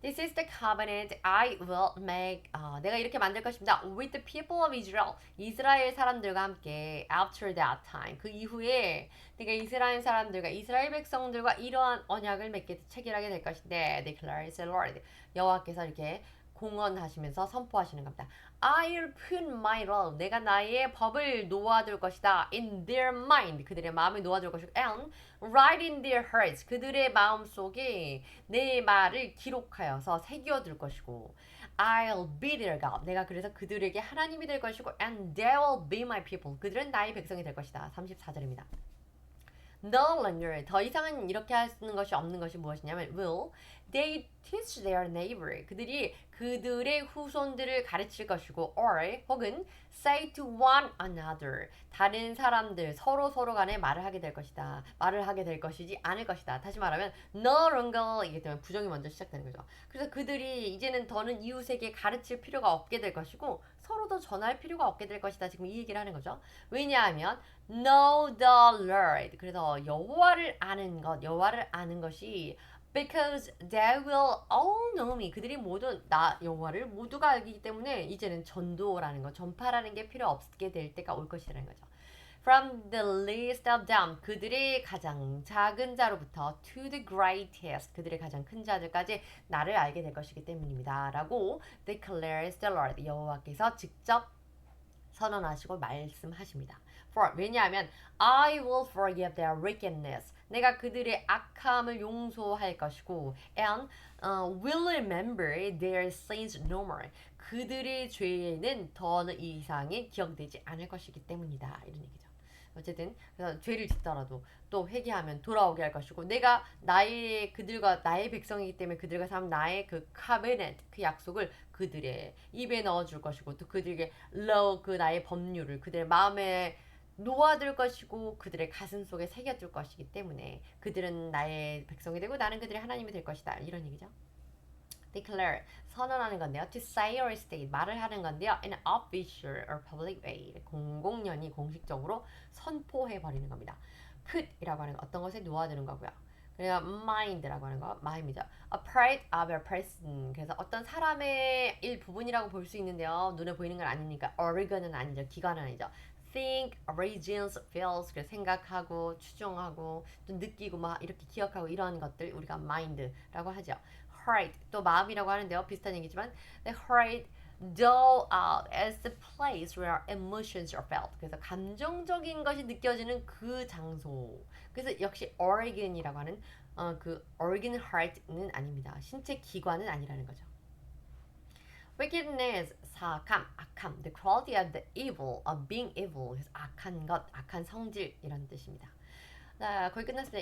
This is the covenant I will make. 내가 이렇게 만들 것입니다. With the people of Israel. 이스라엘 사람들과 함께. After that time. 그 이후에 내가 이스라엘 사람들과 이스라엘 백성들과 이러한 언약을 맺게 체결하게 될 것인데, declares the Lord. 여호와께서 이렇게 공언하시면서 선포하시는 겁니다. I'll put my law. 내가 나의 법을 놓아둘 것이다. In their mind. 그들의 마음에 놓아둘 것이고 and write in their hearts. 그들의 마음속에 내 말을 기록하여서 새겨둘 것이고 I'll be their God. 내가 그래서 그들에게 하나님이 될 것이고 and they will be my people. 그들은 나의 백성이 될 것이다. 34절입니다. No longer 더 이상은 이렇게 하는 것이 없는 것이 무엇이냐면 will they teach their neighbor 그들이 그들의 후손들을 가르칠 것이고 or 혹은 say to one another 다른 사람들 서로 간에 말을 하게 될 것이다. 말을 하게 될 것이지 않을 것이다. 다시 말하면 no longer 이기 때문에 부정이 먼저 시작되는 거죠. 그래서 그들이 이제는 더는 이웃에게 가르칠 필요가 없게 될 것이고 서로도 전할 필요가 없게 될 것이다. 지금 이 얘기를 하는 거죠. 왜냐하면 know the Lord. 그래서 여호와를 아는 것이 because they will all know me. 그들이 모두 나 여호와를 모두가 알기 때문에 이제는 전도라는 거, 전파라는 게 필요 없게 될 때가 올 것이라는 거죠. From the least of them, 그들의 가장 작은 자로부터 to the greatest, 그들의 가장 큰 자들까지 나를 알게 될 것이기 때문입니다. 라고 declares the Lord, 여호와께서 직접 선언하시고 말씀하십니다. For, 왜냐하면 I will forgive their wickedness. 내가 그들의 악함을 용서할 것이고 and will remember their sins no more. 그들의 죄는 더 이상이 기억되지 않을 것이기 때문이다. 이런 얘기죠. 어쨌든 그래서 죄를 짓더라도 또 회개하면 돌아오게 할 것이고 내가 그들과 나의 백성이기 때문에 그들과 삼은 나의 그 covenant 그 약속을 그들의 입에 넣어줄 것이고 또 그들에게 그 나의 법률을 그들의 마음에 놓아둘 것이고 그들의 가슴 속에 새겨둘 것이기 때문에 그들은 나의 백성이 되고 나는 그들의 하나님이 될 것이다. 이런 얘기죠. declare 선언하는 건데요. to say or state 말을 하는 건데요. in an official or public way 공공연히 공식적으로 선포해 버리는 겁니다. put이라고 하는 건 어떤 것에 놓아두는 거고요. 그리고 mind라고 하는 거 마음이죠. a part of a person 그래서 어떤 사람의 일부분이라고 볼 수 있는데요. 눈에 보이는 건 아니니까 organ은 아니죠. 기관은 아니죠. think, reasons, feels 그래서 생각하고 추정하고 또 느끼고 막 이렇게 기억하고 이런 것들 우리가 mind라고 하죠. heart 또 마음이라고 하는데요. 비슷한 얘기지만 the heart dwell out as the place where emotions are felt. 그래서 감정적인 것이 느껴지는 그 장소. 그래서 역시 organ이라고 하는 그 organ heart는 아닙니다. 신체 기관은 아니라는 거죠. wickedness 사악함, 악함, the quality of the evil of being evil. 그래서 악한 것, 악한 성질 이런 뜻입니다. 자, 거의 끝났습니다.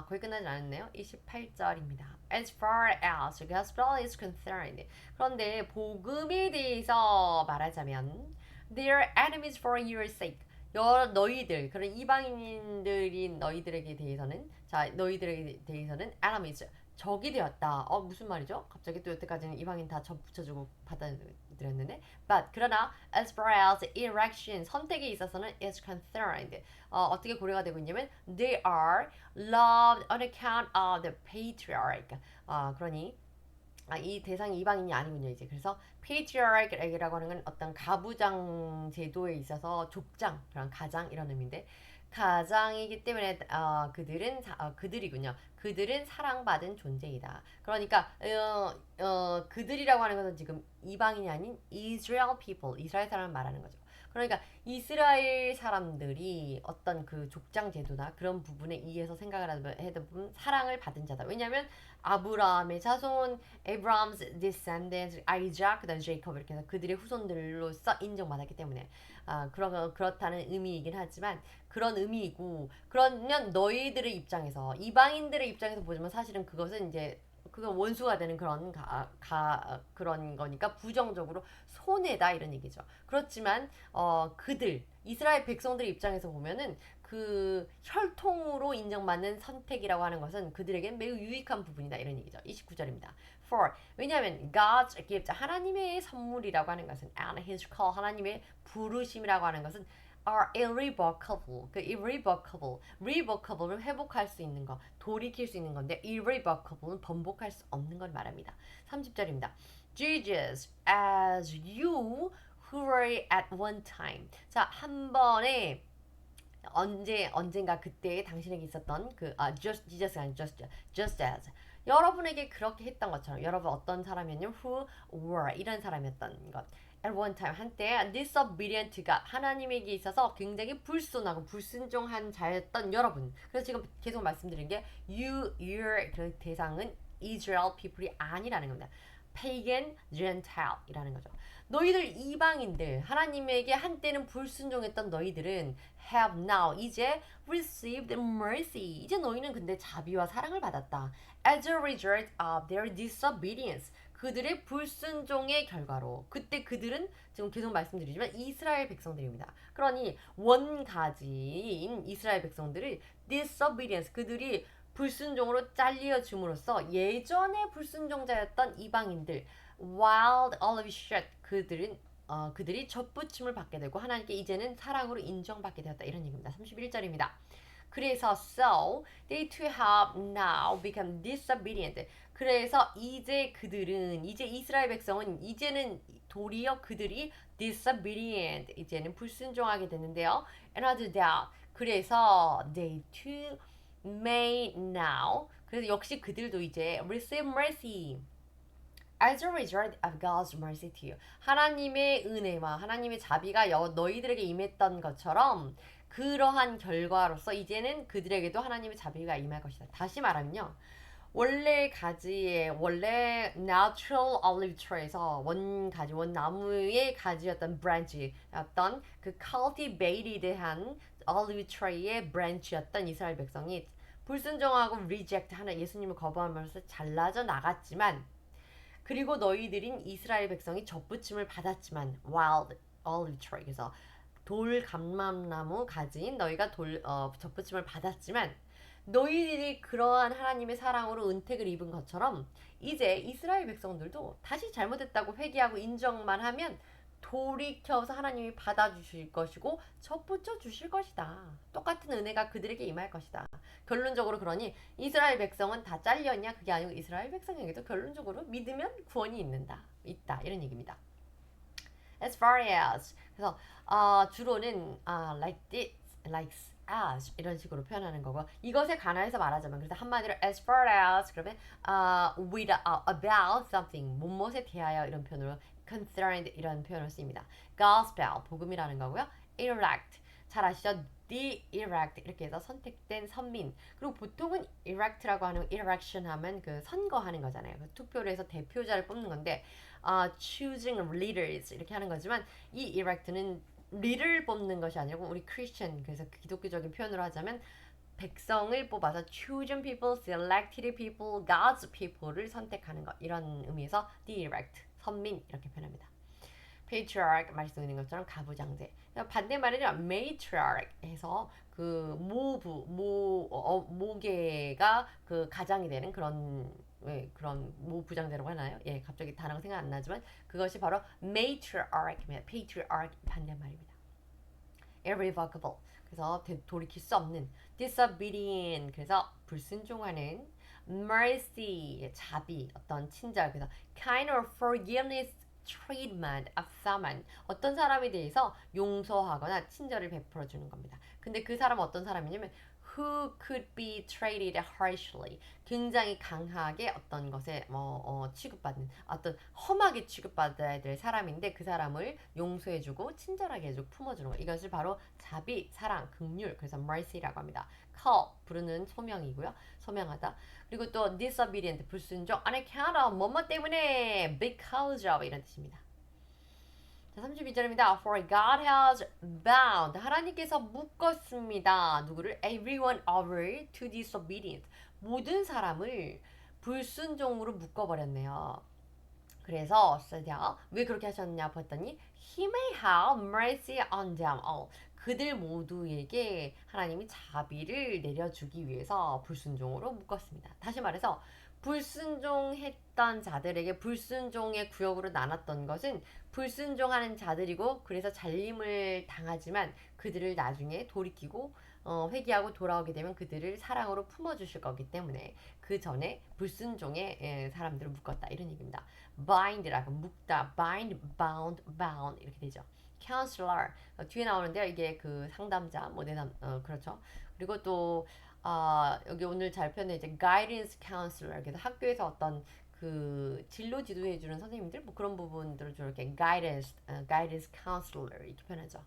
거의 끝나지 않았네요. 28절입니다. As far as the gospel is concerned. 그런데 복음에 대해서 말하자면 They are enemies for your sake. 너희들, 그런 이방인들인 너희들에게 대해서는 너희들에게 대해서는 enemies, 적이 되었다. 무슨 말이죠? 갑자기 또 여태까지는 이방인 다 적 붙여주고 받아들였는데 but 그러나 as far as election 선택에 있어서는 is concerned 어떻게 고려가 되고 있냐면 they are loved on account of the patriarch 그러니 이 대상이 이방인이 아니군요 이제 그래서 patriarch라고 하는 건 어떤 가부장 제도에 있어서 족장 그런 가장 이런 의미인데 가장이기 때문에 그들이군요. 그들은 사랑받은 존재이다. 그러니까 그들이라고 하는 것은 지금 이방인이 아닌 Israel people, 이스라엘 사람을 말하는 거죠. 그러니까 이스라엘 사람들이 어떤 그 족장 제도나 그런 부분에 의해서 생각을 해도 보면 사랑을 받은 자다. 왜냐하면 아브라함의 자손, 에브라함's descendants, 아이작, 그다음 제이콥 이렇게 해서 그들의 후손들로서 인정받았기 때문에 그렇다는 의미이긴 하지만 그런 의미이고 그러면 너희들의 입장에서 이방인들의 입장에서 보자면 사실은 그것은 이제 그건 원수가 되는 그런 거니까 부정적으로 손해다 이런 얘기죠. 그렇지만 이스라엘 백성들의 입장에서 보면은 그 혈통으로 인정받는 선택이라고 하는 것은 그들에게 매우 유익한 부분이다 이런 얘기죠. 29절입니다. For 왜냐하면 God's gift 하나님의 선물이라고 하는 것은 and His call 하나님의 부르심이라고 하는 것은 are irrevocable. 그 revocable는 회복할 수 있는 거, 돌이킬 수 있는 건데 irrevocable는 번복할 수 없는 걸 말합니다. 30절입니다. Jesus as you who were at one time. 자, 한 번에 언젠가 그때 당신에게 있었던 Jesus 아니 just as 여러분에게 그렇게 했던 것처럼 여러분 어떤 사람이었냐면 who were 이런 사람이었던 것. At one time 한때 disobedient God 하나님에게 있어서 굉장히 불순하고 불순종한 자였던 여러분. 그래서 지금 계속 말씀드린 게 your 그 대상은 Israel people이 아니라는 겁니다. pagan gentile이라는 거죠. 너희들 이방인들 하나님에게 한때는 불순종했던 너희들은 have now 이제 received mercy 이제 너희는 근데 자비와 사랑을 받았다. As a result of their disobedience 그들의 불순종의 결과로 그때 그들은 지금 계속 말씀드리지만 이스라엘 백성들입니다. 그러니 원가지인 이스라엘 백성들이 disobedience 그들이 불순종으로 잘려줌으로써 예전에 불순종자였던 이방인들 wild olive shit 그들이 접붙임을 받게 되고 하나님께 이제는 사랑으로 인정받게 되었다 이런 얘기입니다. 31절입니다. 그래서 so they too have now become disobedient. 그래서 이제 이스라엘 백성은 이제는 도리어 그들이 disobedient 이제는 불순종하게 되는데요. Another doubt. 그래서 they too may now 그래서 역시 그들도 이제 receive mercy as a result of God's mercy to you. 하나님의 은혜와 하나님의 자비가 너희들에게 임했던 것처럼 그러한 결과로서 이제는 그들에게도 하나님의 자비가 임할 것이다. 다시 말하면요. 원래 natural olive tree에서 원나무의 가지였던 branch였던 그 cultivated한 olive tree의 branch였던 이스라엘 백성이 불순종하고 reject 하는 예수님을 거부하면서 잘라져 나갔지만 그리고 너희들인 이스라엘 백성이 접붙임을 받았지만 wild olive tree 그래서 돌 감람나무 가지인 너희가 접붙임을 받았지만 너희들이 그러한 하나님의 사랑으로 은택을 입은 것처럼 이제 이스라엘 백성들도 다시 잘못했다고 회개하고 인정만 하면 돌이켜서 하나님이 받아주실 것이고 접붙여 주실 것이다. 똑같은 은혜가 그들에게 임할 것이다. 결론적으로 그러니 이스라엘 백성은 다 잘렸냐? 그게 아니고 이스라엘 백성에게도 결론적으로 믿으면 구원이 있다. 이런 얘기입니다. As far as 그래서 주로는 like this, like as 이런 식으로 표현하는 거고 이것에 관해서 말하자면 그래서 한마디로 as far as 그러면 with about something 무엇에 대하여 이런 표현으로 concerned 이런 표현을 씁니다. gospel 복음이라는 거고요. elect 잘 아시죠? the elect 이렇게 해서 선택된 선민 그리고 보통은 elect라고 하는 election 하면 그 선거하는 거잖아요. 그 투표를 해서 대표자를 뽑는 건데 choosing leaders 이렇게 하는 거지만 이 elect는 리를 뽑는 것이 아니고 우리 크리스천 그래서 기독교적인 표현으로 하자면 백성을 뽑아서 chosen people, selected people, God's people를 선택하는 것 이런 의미에서 the elect 선민 이렇게 표현합니다. patriarch 말씀드린 것처럼 가부장제 반대말은요 matriarch 해서 그 모계가 그 가장이 되는 그런 모부장제라고 하나요? 예, 갑자기 단어가 생각 안 나지만 그것이 바로 matriarch입니다. patriarch 반대말입니다. irrevocable 그래서 돌이킬 수 없는 disobedient 그래서 불순종하는 mercy 자비 어떤 친절 그래서 kind of forgiveness treatment of someone 어떤 사람에 대해서 용서하거나 친절을 베풀어 주는 겁니다. 근데 그 사람은 어떤 사람이냐면 who could be treated harshly 굉장히 강하게 어떤 것에 취급받는 어떤 험하게 취급받아야 될 사람인데 그 사람을 용서해주고 친절하게 해주고 품어주는 거 이것을 바로 자비, 사랑, 긍휼 그래서 mercy라고 합니다. call 부르는 소명이고요. 소명하다. 그리고 또 disobedient 불순종 on account of 뭐뭐 때문에 because of 이런 뜻입니다. 자, 32절입니다. For God has bound 하나님께서 묶었습니다. 누구를? Everyone over to disobedience 모든 사람을 불순종으로 묶어버렸네요. 그래서 왜 그렇게 하셨냐 봤더니 He may have mercy on them all. 그들 모두에게 하나님이 자비를 내려주기 위해서 불순종으로 묶었습니다. 다시 말해서 불순종했던 자들에게 불순종의 구역으로 나눴던 것은 불순종하는 자들이고 그래서 잘림을 당하지만 그들을 나중에 돌이키고 회개하고 돌아오게 되면 그들을 사랑으로 품어주실 거기 때문에 그 전에 불순종의 사람들을 묶었다 이런 얘기입니다. bind라고 묶다, bind, bound, bound 이렇게 되죠. counselor 뒤에 나오는데요. 이게 그 상담자, 뭐 내담, 그렇죠. 그리고 또 여기 오늘 잘 표현된 이제 guidance counselor, 그래서 학교에서 어떤 그 진로 지도해주는 선생님들, 뭐 그런 부분들을 좀 이렇게 guidance counselor 이렇게 표현하죠.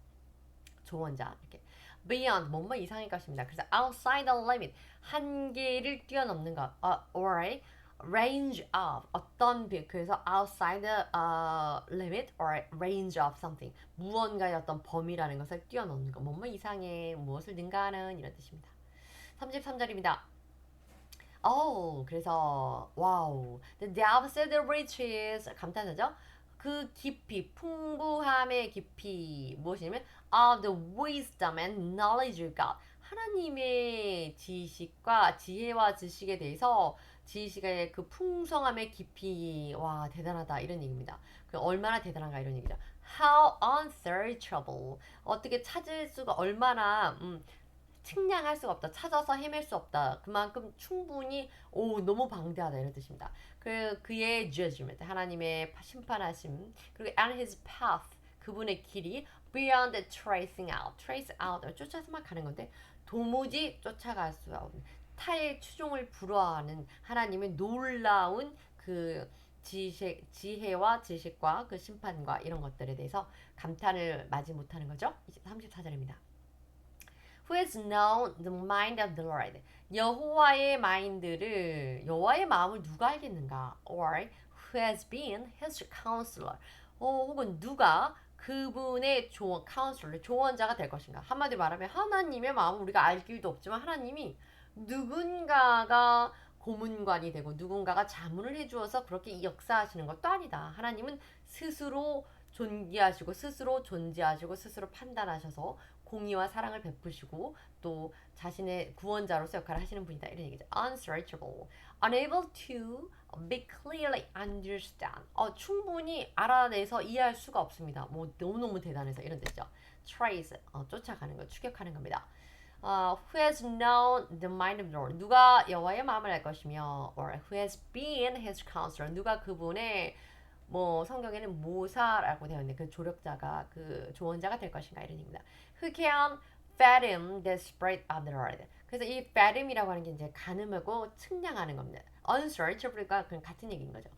조언자 이렇게. beyond 뭐뭐 이상의 것입니다. 그래서 outside the limit 한계를 뛰어넘는 것, or range of 어떤 그래서 outside the limit or range of something 무언가의 어떤 범위라는 것을 뛰어넘는 것, 뭐뭐 이상의 무엇을 능가하는 이런 뜻입니다. 33절입니다. 그래서 와우. The depths of the riches 감탄하죠. 그 깊이, 풍부함의 깊이 무엇이냐면 of the wisdom and knowledge of God. 하나님의 지식과 지혜와 지식에 대해서 지식의 그 풍성함의 깊이 와 대단하다 이런 얘기입니다. 그 얼마나 대단한가 이런 얘기죠. How unsearchable 어떻게 찾을 수가 얼마나 측량할 수가 없다. 찾아서 헤맬 수 없다. 그만큼 충분히 너무 방대하다 이런 뜻입니다. 그의 judgment 하나님의 심판하심 그리고 and his path 그분의 길이 beyond tracing out trace out 쫓아서만 가는 건데 도무지 쫓아갈 수가 없는 타의 추종을 불허하는 하나님의 놀라운 그 지혜와 지식과 그 심판과 이런 것들에 대해서 감탄을 마지 못하는 거죠. 34절입니다. Who has known the mind of the Lord? 여호와의 마음을 누가 알겠는가? Or who has been his counselor? 혹은 누가 그분의 조언자가 될 것인가? 한마디로 말하면 하나님의 마음을 우리가 알 길도 없지만 하나님이 누군가가 고문관이 되고 누군가가 자문을 해주어서 그렇게 역사하시는 것도 아니다. 하나님은 스스로 존귀하시고 스스로 존재하시고 스스로 판단하셔서 공의와 사랑을 베푸시고 또 자신의 구원자로서 역할을 하시는 분이다 이런 얘기죠. Unsearchable, unable to be clearly understand. 충분히 알아내서 이해할 수가 없습니다. 뭐 너무너무 대단해서 이런 뜻이죠. Trace, 쫓아가는 거, 추격하는 겁니다. Who has known the mind of the Lord? 누가 여호와의 마음을 알 것이며, or who has been his counselor? 누가 그분의 뭐 성경에는 모사라고 되어 있는데 그 조력자가 그 조언자가 될 것인가 이런 얘기입니다. Who can fathom the spirit of the Lord? 그래서 이 fathom이라고 하는 게 이제 가늠하고 측량하는 겁니다. Unsearchable과 그냥 같은 얘기인 거죠.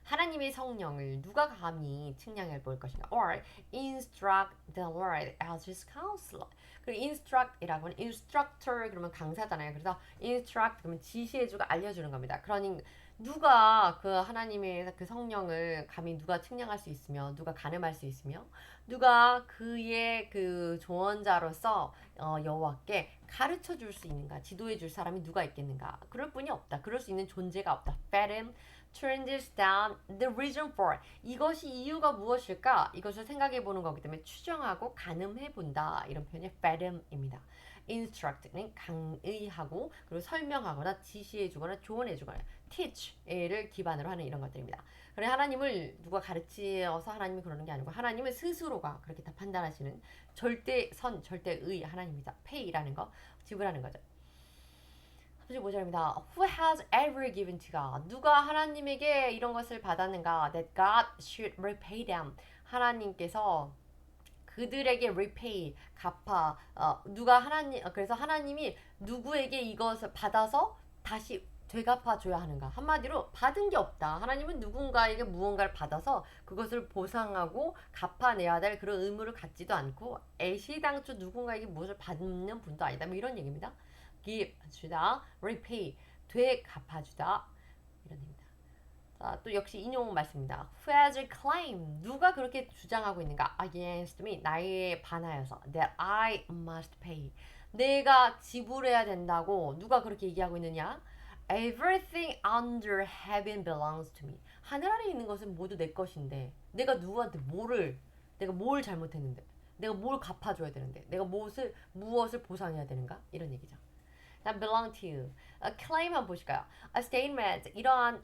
하나님의 성령을 누가 감히 측량해 볼 것인가? Or instruct the Lord as his counselor. 그리고 instruct이라고 하면 instructor 그러면 강사잖아요. 그래서 instruct 그러면 지시해주고 알려주는 겁니다. 그러니 누가 그 하나님의 그 성령을 감히 누가 측량할 수 있으며 누가 가늠할 수 있으며 누가 그의 그 조언자로서 여호와께 가르쳐 줄 수 있는가? 지도해 줄 사람이 누가 있겠는가? 그럴 뿐이 없다. 그럴 수 있는 존재가 없다. Fathom turn this down the reason for 이것이 이유가 무엇일까 이것을 생각해 보는 거기 때문에 추정하고 가늠해 본다 이런 표현이 fathom입니다. instruct는 강의하고 그리고 설명하거나 지시해 주거나 조언해 주거나 teach를 기반으로 하는 이런 것들입니다. 그래 하나님을 누가 가르치어서 하나님이 그러는 게 아니고 하나님은 스스로가 그렇게 다 판단하시는 절대의 하나님이다. pay라는 거 지불하는 거죠. 35절입니다. Who has ever given to God? 누가 하나님에게 이런 것을 받았는가? That God should repay them. 하나님께서 그들에게 repay, 갚아. 그래서 하나님이 누구에게 이것을 받아서 다시 되갚아줘야 하는가? 한마디로 받은 게 없다. 하나님은 누군가에게 무언가를 받아서 그것을 보상하고 갚아내야 될 그런 의무를 갖지도 않고 애시당초 누군가에게 무엇을 받는 분도 아니다. 뭐 이런 얘기입니다. give 주다, repay 되갚아주다 이런 얘기입니다. 자, 또 역시 인용 말씀입니다. Who has a claim? 누가 그렇게 주장하고 있는가? Against me 나에 반하여서 that I must pay 내가 지불해야 된다고 누가 그렇게 얘기하고 있느냐? Everything under heaven belongs to me. 하늘 아래 있는 것은 모두 내 것인데 내가 누구한테 내가 뭘 잘못했는데 내가 뭘 갚아줘야 되는데 내가 무엇을 보상해야 되는가? 이런 얘기죠. belong to. claim 한번 보실까요? A statement 이러한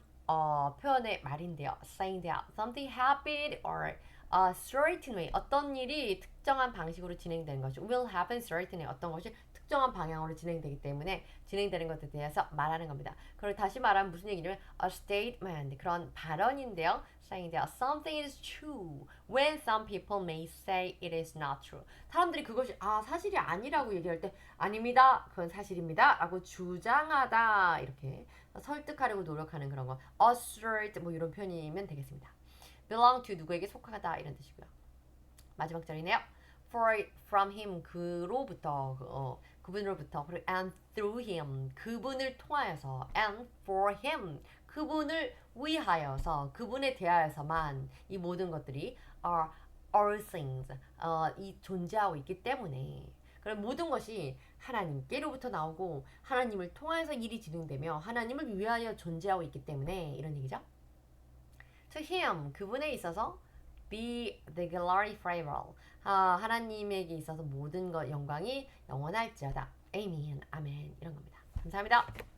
표현의 말인데요. saying that something happened or a certain way 어떤 일이 특정한 방식으로 진행되는 것이 will happen certainly 어떤 것이 특정한 방향으로 진행되기 때문에 진행되는 것에 대해서 말하는 겁니다. 그리고 다시 말하면 무슨 얘기냐면 a statement 그런 발언인데요. saying that something is true when some people may say it is not true. 사람들이 그것이 사실이 아니라고 얘기할 때 아닙니다. 그건 사실입니다. 라고 주장하다 이렇게 설득하려고 노력하는 그런 거 assert 뭐 이런 표현이면 되겠습니다. belong to 누구에게 속하다 이런 뜻이고요. 마지막 절이네요. from him 그로부터 그분으로부터 그리고 and through him 그분을 통하여서 and for him 그분을 위하여서 그분에 대하여서만 이 모든 것들이 are all things 이 존재하고 있기 때문에 그럼 모든 것이 하나님께로부터 나오고 하나님을 통해서 일이 진행되며 하나님을 위하여 존재하고 있기 때문에 이런 얘기죠. To him 그분에 있어서 be the glory forever. 하나님에게 있어서 모든 것 영광이 영원할지어다. 아멘, 아멘 이런 겁니다. 감사합니다.